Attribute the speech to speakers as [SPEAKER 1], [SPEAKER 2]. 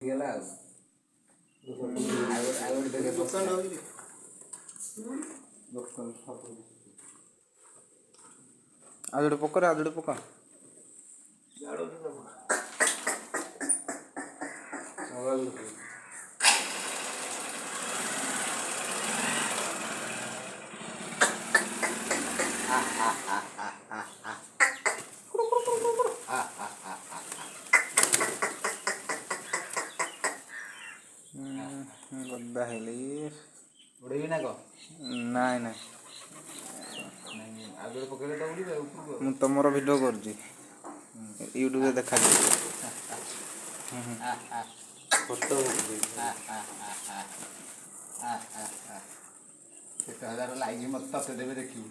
[SPEAKER 1] गला आगोटे देखे दुकान आजोटे पकड़े आजोटे पका गद्दा हेली उड़ेबी ना को नाई ना आगे पकड़े तो उड़ी ऊपर मु तमरो वीडियो करजी यूट्यूब रे देखा फोटो केते हजार लाइक मत तते देबे देखी